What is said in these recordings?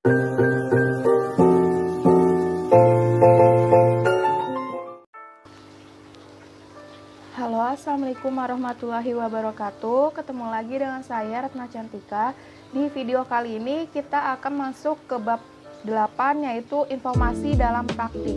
Halo, assalamualaikum warahmatullahi wabarakatuh. Ketemu lagi dengan saya Retna Cantika. Di video kali ini kita akan masuk ke bab 8, yaitu informasi dalam praktik.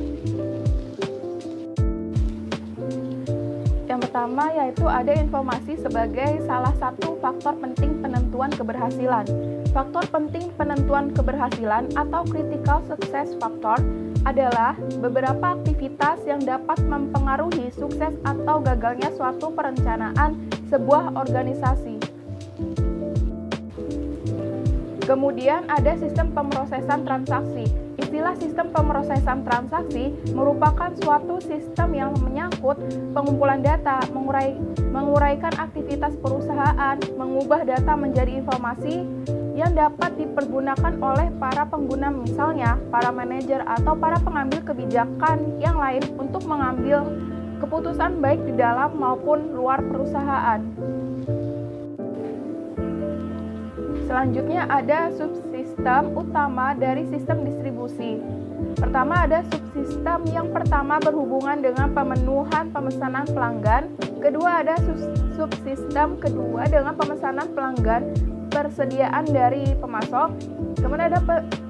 Yang pertama yaitu ada informasi sebagai salah satu faktor penting penentuan keberhasilan. Faktor penting penentuan keberhasilan atau critical success factor adalah beberapa aktivitas yang dapat mempengaruhi sukses atau gagalnya suatu perencanaan sebuah organisasi. Kemudian ada sistem pemrosesan transaksi. Istilah sistem pemrosesan transaksi merupakan suatu sistem yang menyangkut pengumpulan data, menguraikan aktivitas perusahaan, mengubah data menjadi informasi yang dapat dipergunakan oleh para pengguna, misalnya para manajer atau para pengambil kebijakan yang lain untuk mengambil keputusan baik di dalam maupun luar perusahaan. Selanjutnya ada subsistem utama dari sistem distribusi. Pertama ada subsistem yang pertama berhubungan dengan pemenuhan pemesanan pelanggan. Kedua ada subsistem kedua dengan pemesanan pelanggan, persediaan dari pemasok.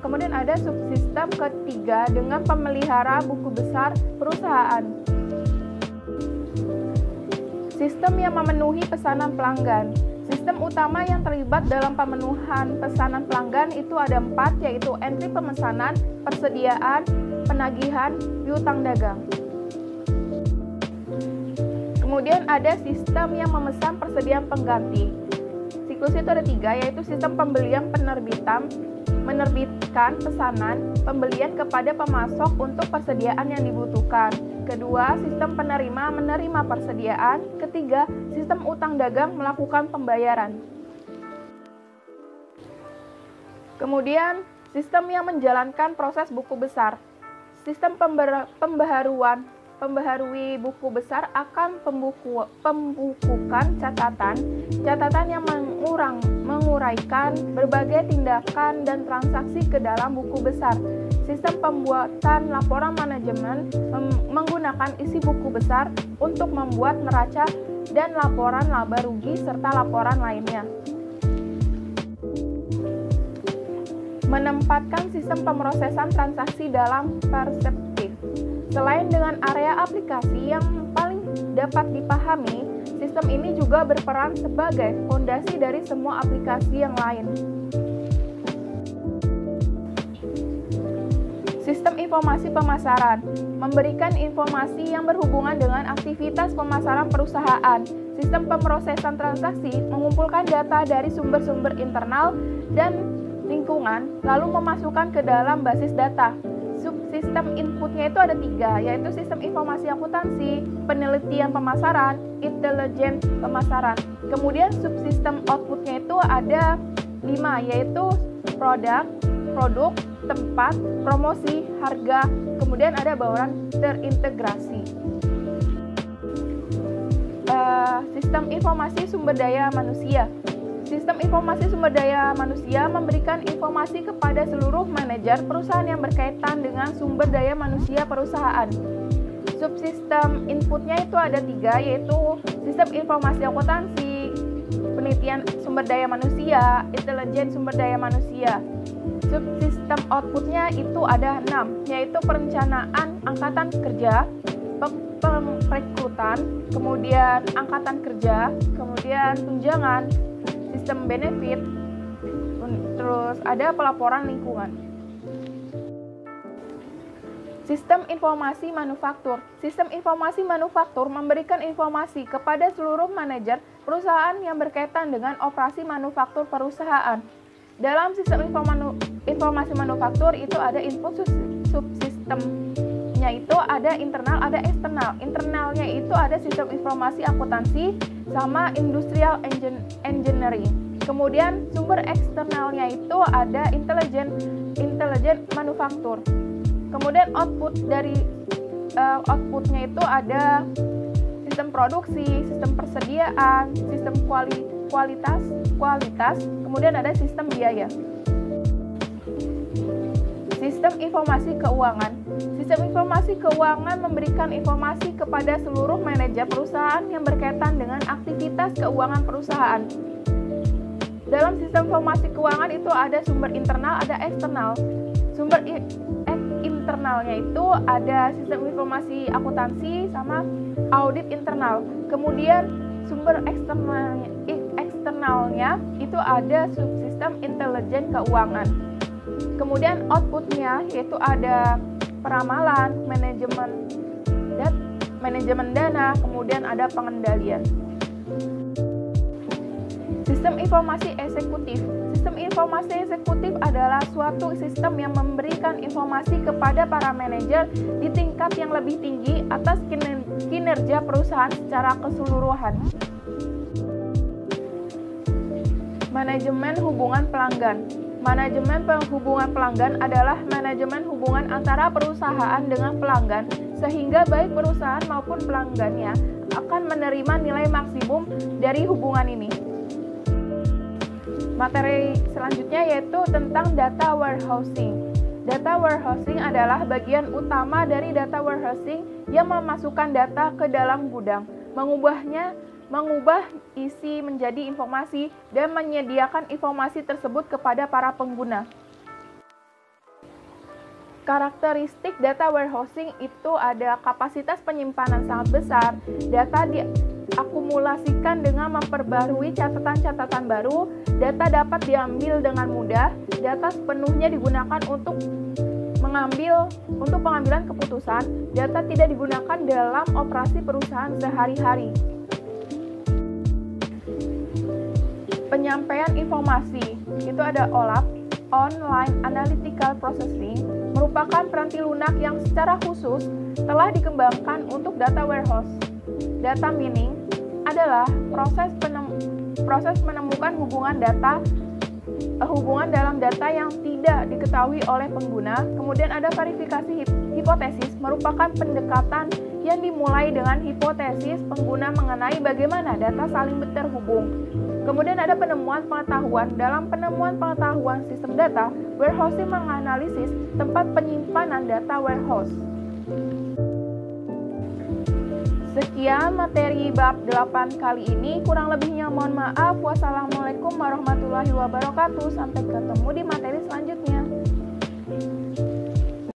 Kemudian ada subsistem ketiga dengan pemelihara buku besar perusahaan. Sistem yang memenuhi pesanan pelanggan. Sistem utama yang terlibat dalam pemenuhan pesanan pelanggan itu ada 4, yaitu entry pemesanan, persediaan, penagihan, piutang dagang. Kemudian ada sistem yang memesan persediaan pengganti. Siklus itu ada 3, yaitu sistem pembelian menerbitkan pesanan, pembelian kepada pemasok untuk persediaan yang dibutuhkan. Kedua, sistem penerima menerima persediaan. Ketiga, sistem utang dagang melakukan pembayaran. Kemudian, sistem yang menjalankan proses buku besar. Sistem pembaharui buku besar akan pembukukan catatan yang menguraikan berbagai tindakan dan transaksi ke dalam buku besar. Sistem pembuatan laporan manajemen menggunakan isi buku besar untuk membuat neraca dan laporan laba rugi serta laporan lainnya. Menempatkan sistem pemrosesan transaksi dalam perspektif. Selain dengan area aplikasi yang paling dapat dipahami, sistem ini juga berperan sebagai fondasi dari semua aplikasi yang lain. Sistem informasi pemasaran memberikan informasi yang berhubungan dengan aktivitas pemasaran perusahaan. Sistem pemrosesan transaksi mengumpulkan data dari sumber-sumber internal dan lingkungan, lalu memasukkan ke dalam basis data. Subsistem inputnya itu ada 3, yaitu sistem informasi akuntansi, penelitian pemasaran, intelijen pemasaran. Kemudian subsistem outputnya itu ada 5, yaitu produk, tempat, promosi, harga, kemudian ada bauran terintegrasi. Sistem informasi sumber daya manusia. Sistem informasi sumber daya manusia memberikan informasi kepada seluruh manajer perusahaan yang berkaitan dengan sumber daya manusia perusahaan. Subsistem inputnya itu ada 3, yaitu sistem informasi akuntansi, penelitian sumber daya manusia, intelijen sumber daya manusia. Subsistem outputnya itu ada 6, yaitu perencanaan angkatan kerja, perekrutan, kemudian angkatan kerja, kemudian tunjangan, sistem benefit, terus ada pelaporan lingkungan. Sistem informasi manufaktur. Sistem informasi manufaktur memberikan informasi kepada seluruh manajer perusahaan yang berkaitan dengan operasi manufaktur perusahaan. Dalam sistem informasi manufaktur itu ada input subsistemnya itu ada internal, ada eksternal. Internalnya itu ada sistem informasi akuntansi sama industrial engineering. Kemudian sumber eksternalnya itu ada intelijen manufaktur. Kemudian outputnya itu ada sistem produksi, sistem persediaan, sistem kualitas, kemudian ada sistem biaya. informasi keuangan. Sistem informasi keuangan memberikan informasi kepada seluruh manajer perusahaan yang berkaitan dengan aktivitas keuangan perusahaan. Dalam sistem informasi keuangan itu ada sumber internal, ada eksternal. Sumber internalnya itu ada sistem informasi akuntansi sama audit internal. Kemudian sumber eksternalnya itu ada subsistem intelijen keuangan. Kemudian outputnya yaitu ada peramalan, manajemen dana, kemudian ada pengendalian. Sistem informasi eksekutif. Sistem informasi eksekutif adalah suatu sistem yang memberikan informasi kepada para manajer di tingkat yang lebih tinggi atas kinerja perusahaan secara keseluruhan. Manajemen hubungan pelanggan. Manajemen hubungan pelanggan adalah manajemen hubungan antara perusahaan dengan pelanggan, sehingga baik perusahaan maupun pelanggannya akan menerima nilai maksimum dari hubungan ini. Materi selanjutnya yaitu tentang data warehousing. Data warehousing adalah bagian utama dari data warehousing yang memasukkan data ke dalam gudang, mengubah isi menjadi informasi, dan menyediakan informasi tersebut kepada para pengguna. Karakteristik data warehousing itu ada kapasitas penyimpanan sangat besar, data diakumulasikan dengan memperbarui catatan-catatan baru, data dapat diambil dengan mudah, data sepenuhnya digunakan untuk pengambilan keputusan, data tidak digunakan dalam operasi perusahaan sehari-hari. Penyampaian informasi itu ada OLAP, Online Analytical Processing, merupakan peranti lunak yang secara khusus telah dikembangkan untuk data warehouse. Data mining adalah proses menemukan hubungan dalam data yang tidak diketahui oleh pengguna. Kemudian ada verifikasi hipotesis, merupakan pendekatan yang dimulai dengan hipotesis pengguna mengenai bagaimana data saling terhubung. Kemudian ada penemuan pengetahuan. Dalam penemuan pengetahuan sistem data, warehousing menganalisis tempat penyimpanan data warehouse. Sekian materi bab 8 kali ini, kurang lebihnya mohon maaf. Wassalamualaikum warahmatullahi wabarakatuh. Sampai ketemu di materi selanjutnya.